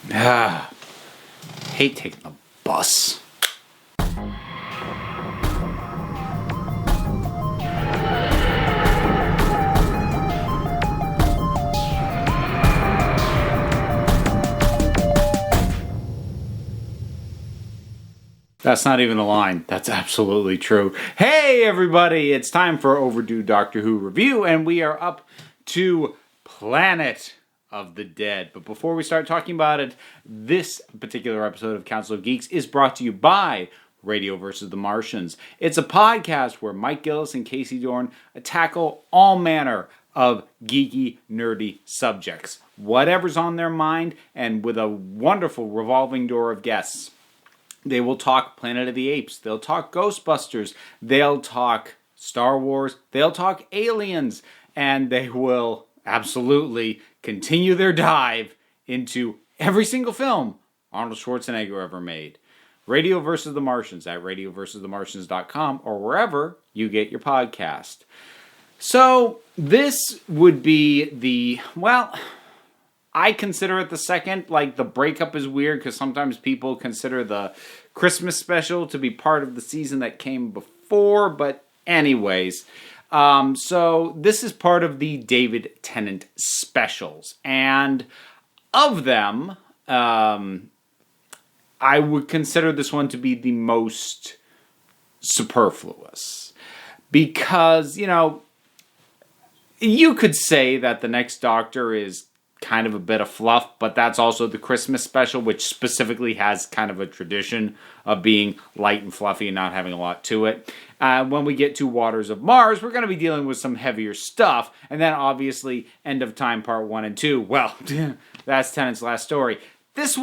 Hate taking the bus. That's not even a line. That's absolutely true. Hey, everybody. It's time for Overdue Doctor Who review, and we are up to Planet of the Dead. But before we start talking about it, this particular episode of Council of Geeks is brought to you by Radio vs. the Martians. It's a podcast where Mike Gillis and Casey Dorn tackle all manner of geeky, nerdy subjects. Whatever's on their mind, and with a wonderful revolving door of guests. They will talk Planet of the Apes. They'll talk Ghostbusters. They'll talk Star Wars. They'll talk aliens. And they will absolutely continue their dive into every single film Arnold Schwarzenegger ever made. Radio vs. the Martians at radioversusthemartians.com or wherever you get your podcast. So this would be I consider it the second. Like, the breakup is weird because sometimes people consider the Christmas special to be part of the season that came before. But anyways, so this is part of the David Tennant specials. And of them, I would consider this one to be the most superfluous. Because, you could say that the next Doctor is kind of a bit of fluff, but that's also the Christmas special, which specifically has kind of a tradition of being light and fluffy and not having a lot to it. When we get to Waters of Mars, we're going to be dealing with some heavier stuff, and then obviously End of Time Part 1 and 2. Well, that's Tennant's last story. This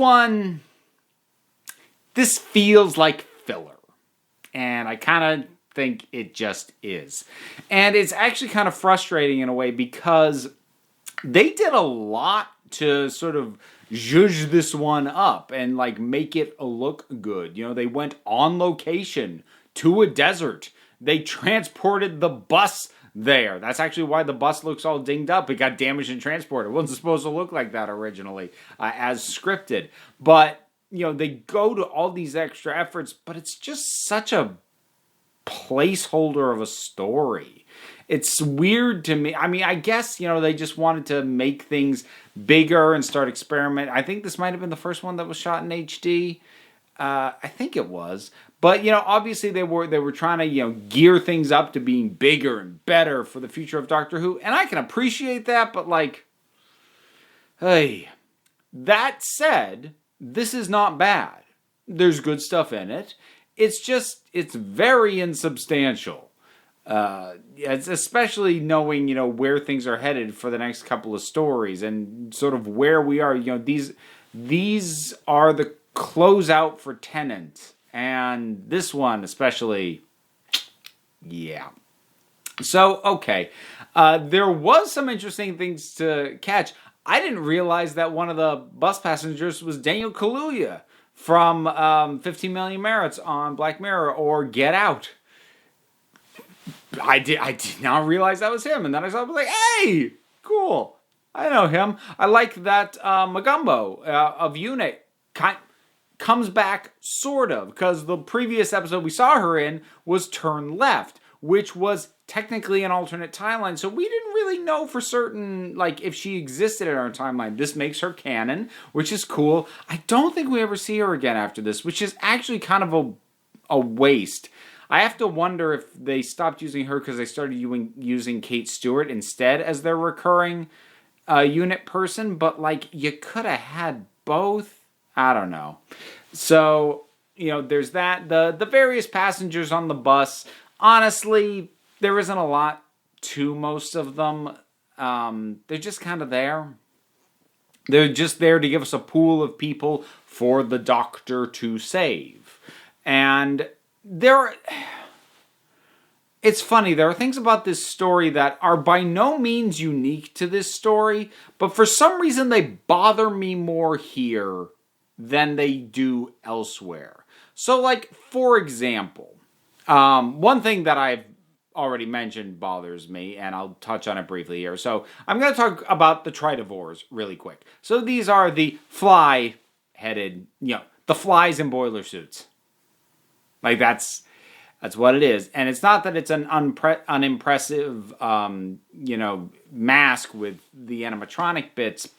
feels like filler, and I kind of think it just is. And it's actually kind of frustrating in a way because they did a lot to sort of zhuzh this one up and like make it look good. They went on location to a desert. They transported the bus there. That's actually why the bus looks all dinged up. It got damaged in transport. It wasn't supposed to look like that originally, as scripted. But, they go to all these extra efforts, but it's just such a placeholder of a story. It's weird to me. I mean, I guess, they just wanted to make things bigger and start experimenting. I think this might have been the first one that was shot in HD. I think it was. But, obviously they were trying to, gear things up to being bigger and better for the future of Doctor Who. And I can appreciate that, but hey. That said, this is not bad. There's good stuff in it. It's very insubstantial. It's especially knowing, where things are headed for the next couple of stories and sort of where we are. These are the closeout for Tennant, and this one especially, yeah. So, okay. There was some interesting things to catch. I didn't realize that one of the bus passengers was Daniel Kaluuya from 15 Million Merits on Black Mirror or Get Out. I did not realize that was him, and then I was like, hey, cool, I know him. I like that Magumbo of Unit comes back, sort of, because the previous episode we saw her in was Turn Left, which was technically an alternate timeline, so we didn't really know for certain, if she existed in our timeline. This makes her canon, which is cool. I don't think we ever see her again after this, which is actually kind of a waste. I have to wonder if they stopped using her because they started using Kate Stewart instead as their recurring unit person. But, you could have had both. I don't know. So, there's that. The various passengers on the bus. Honestly, there isn't a lot to most of them. They're just kind of there. They're just there to give us a pool of people for the Doctor to save. And it's funny, there are things about this story that are by no means unique to this story, but for some reason they bother me more here than they do elsewhere. So, for example, one thing that I've already mentioned bothers me, and I'll touch on it briefly here. So, I'm going to talk about the Tridivores really quick. So, these are the fly headed, the flies in boiler suits. Like that's what it is. And it's not that it's an unimpressive, mask with the animatronic bits.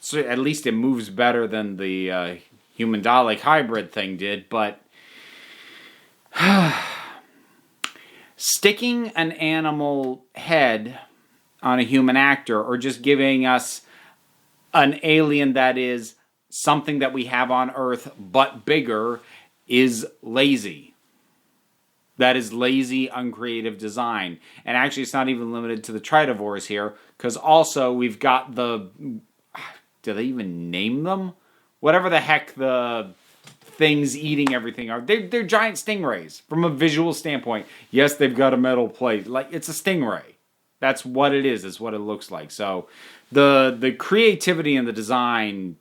So at least it moves better than the human Dalek hybrid thing did. But sticking an animal head on a human actor, or just giving us an alien that is something that we have on Earth but bigger, is lazy. That is lazy, uncreative design. And actually, it's not even limited to the Tridivores here, because also we've got the... Do they even name them? Whatever the heck the things eating everything are. They're giant stingrays from a visual standpoint. Yes, they've got a metal plate. Like, it's a stingray. That's what it is. It's what it looks like. So the creativity and the design,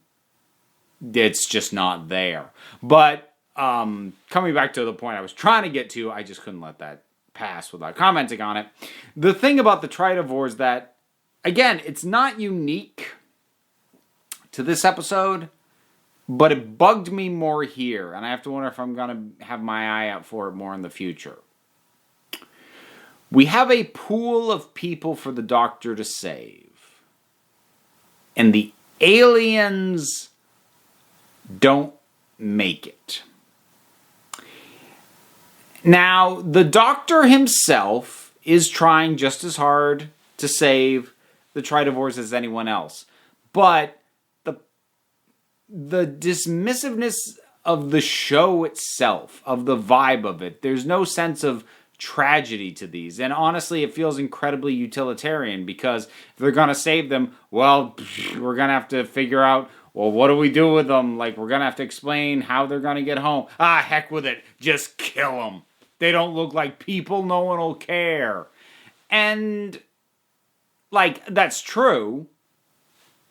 it's just not there. But coming back to the point I was trying to get to, I just couldn't let that pass without commenting on it. The thing about the Tridivores that, again, it's not unique to this episode, but it bugged me more here, and I have to wonder if I'm going to have my eye out for it more in the future. We have a pool of people for the Doctor to save, and the aliens don't make it. Now, the Doctor himself is trying just as hard to save the Tridivores as anyone else, but the dismissiveness of the show itself, of the vibe of it, there's no sense of tragedy to these. And honestly, it feels incredibly utilitarian, because if they're going to save them, well, we're going to have to figure out, well, what do we do with them? Like, we're going to have to explain how they're going to get home. Heck with it. Just kill them. They don't look like people. No one will care. And, like, that's true.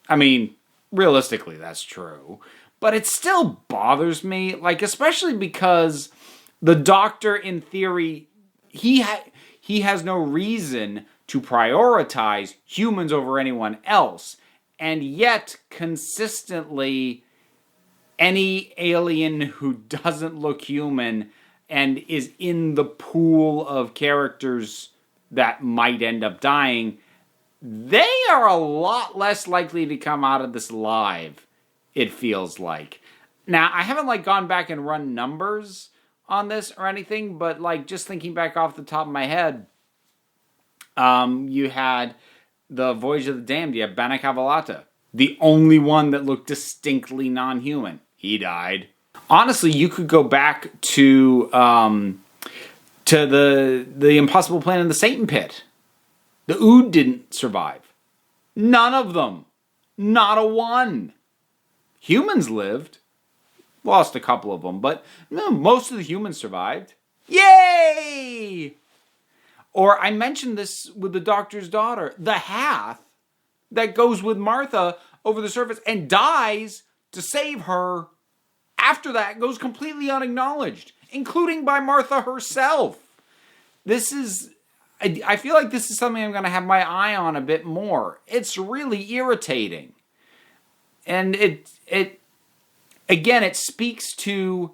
I mean, realistically, that's true. But it still bothers me, like, especially because the Doctor, in theory, he has no reason to prioritize humans over anyone else. And yet, consistently, any alien who doesn't look human and is in the pool of characters that might end up dying, they are a lot less likely to come out of this live, it feels like. Now, I haven't, gone back and run numbers on this or anything, but, just thinking back off the top of my head, you had the Voyage of the Damned, you have Banach Avalata, the only one that looked distinctly non-human. He died. Honestly, you could go back to the Impossible Planet and the Satan Pit. The Ood didn't survive. None of them. Not a one. Humans lived. Lost a couple of them, but no, most of the humans survived. Yay! Or I mentioned this with the Doctor's daughter. The Hath that goes with Martha over the surface and dies to save her, after that goes completely unacknowledged, including by Martha herself. I feel like this is something I'm going to have my eye on a bit more. It's really irritating. And it speaks to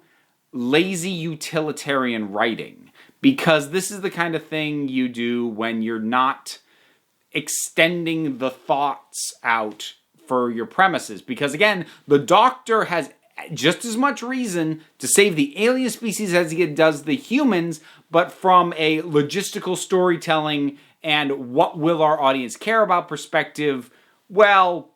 lazy utilitarian writing, because this is the kind of thing you do when you're not extending the thoughts out for your premises. Because again, the Doctor has just as much reason to save the alien species as he does the humans, but from a logistical storytelling and what will our audience care about perspective, well,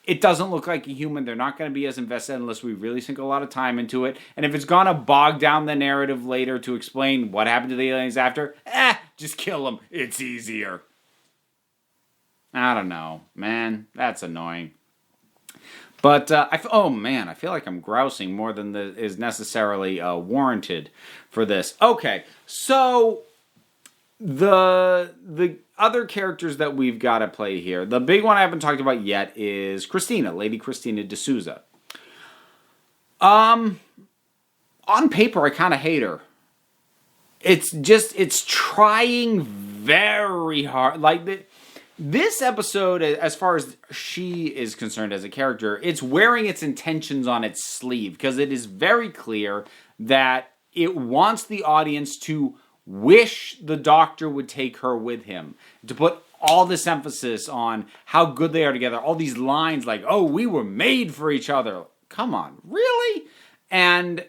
it doesn't look like a human. They're not going to be as invested unless we really sink a lot of time into it. And if it's going to bog down the narrative later to explain what happened to the aliens after, just kill them. It's easier. I don't know, man. That's annoying. But, I feel like I'm grousing more than is necessarily warranted for this. Okay, so the other characters that we've got at play here, the big one I haven't talked about yet is Christina, Lady Christina D'Souza. On paper, I kind of hate her. It's trying very hard. This episode, as far as she is concerned as a character, it's wearing its intentions on its sleeve because it is very clear that it wants the audience to wish the Doctor would take her with him, to put all this emphasis on how good they are together, all these lines like, oh, we were made for each other. Come on, really? And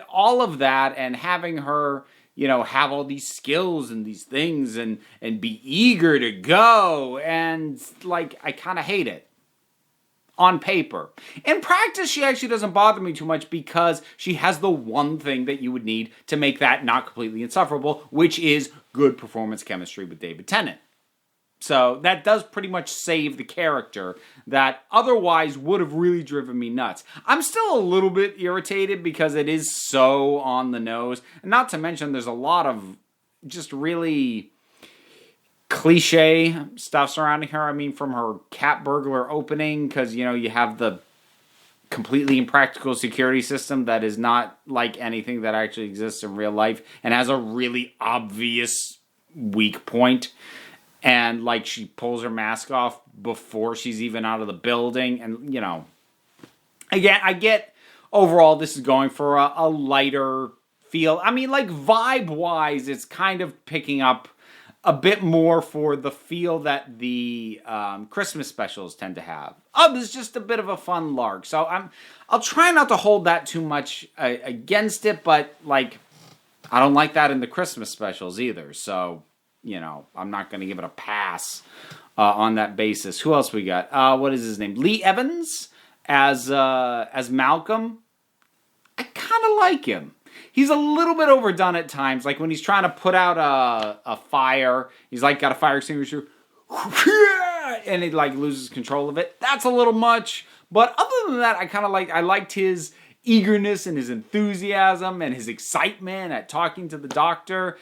all of that, and having her, have all these skills and these things and be eager to go. And, I kind of hate it. On paper. In practice, she actually doesn't bother me too much because she has the one thing that you would need to make that not completely insufferable, which is good performance chemistry with David Tennant. So that does pretty much save the character that otherwise would have really driven me nuts. I'm still a little bit irritated because it is so on the nose. And not to mention there's a lot of just really cliche stuff surrounding her. I mean, from her cat burglar opening, because, you have the completely impractical security system that is not like anything that actually exists in real life and has a really obvious weak point. And, she pulls her mask off before she's even out of the building. And, again, I get overall this is going for a lighter feel. I mean, vibe-wise, it's kind of picking up a bit more for the feel that the Christmas specials tend to have. It's just a bit of a fun lark. So I'll try not to hold that too much against it, but, I don't like that in the Christmas specials either. So, I'm not going to give it a pass on that basis. Who else we got? What is his name? Lee Evans as Malcolm. I kind of like him. He's a little bit overdone at times. Like when he's trying to put out a fire, he's got a fire extinguisher, and he loses control of it. That's a little much. But other than that, I liked his eagerness and his enthusiasm and his excitement at talking to the Doctor.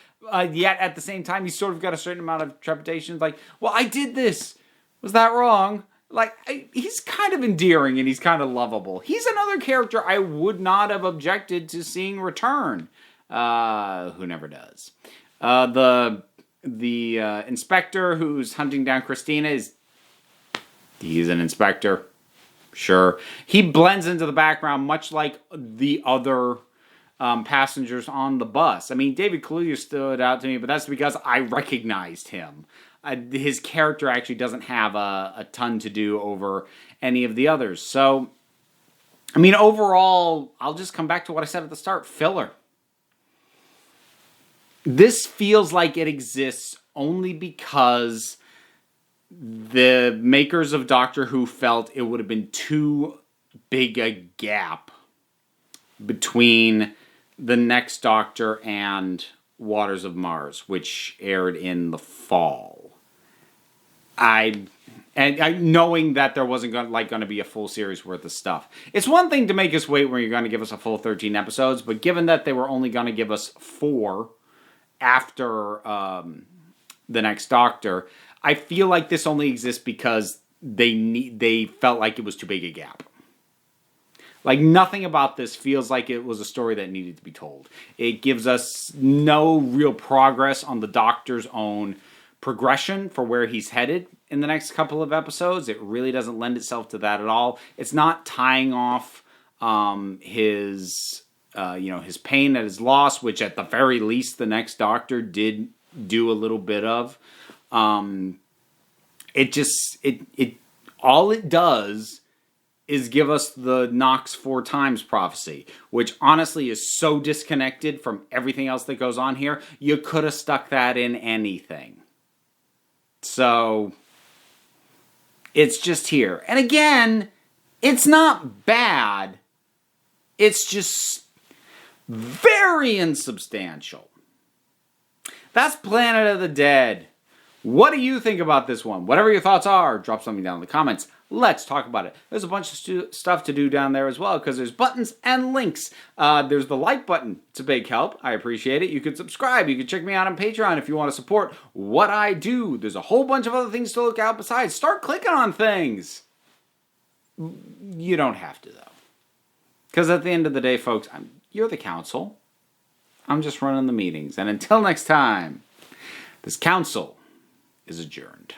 Yet at the same time, he's sort of got a certain amount of trepidation. Well, I did this. Was that wrong? He's kind of endearing and he's kind of lovable. He's another character I would not have objected to seeing return. Who never does. The inspector who's hunting down Christina he's an inspector. Sure. He blends into the background much like the other passengers on the bus. I mean, David Kaluuya stood out to me, but that's because I recognized him. His character actually doesn't have a ton to do over any of the others. So, I mean, overall, I'll just come back to what I said at the start. Filler. This feels like it exists only because the makers of Doctor Who felt it would have been too big a gap between the next Doctor and Waters of Mars, which aired in the fall. Knowing that there wasn't going to be a full series worth of stuff. It's one thing to make us wait when you're going to give us a full 13 episodes, but given that they were only going to give us 4 after the next Doctor, I feel like this only exists because they felt like it was too big a gap. Nothing about this feels like it was a story that needed to be told. It gives us no real progress on the Doctor's own progression for where he's headed in the next couple of episodes. It really doesn't lend itself to that at all. It's not tying off his pain at his loss, which at the very least the next Doctor did do a little bit of. All it does is give us the Knox 4 times prophecy, which honestly is so disconnected from everything else that goes on here. You could have stuck that in anything. So, it's just here. And again, it's not bad. It's just very insubstantial. That's Planet of the Dead. What do you think about this one? Whatever your thoughts are, drop something down in the comments. Let's talk about it. There's a bunch of stuff to do down there as well because there's buttons and links. There's the like button. It's a big help. I appreciate it. You can subscribe. You can check me out on Patreon if you want to support what I do. There's a whole bunch of other things to look out besides. Start clicking on things. You don't have to, though. Because at the end of the day, folks, you're the council. I'm just running the meetings. And until next time, this council is adjourned.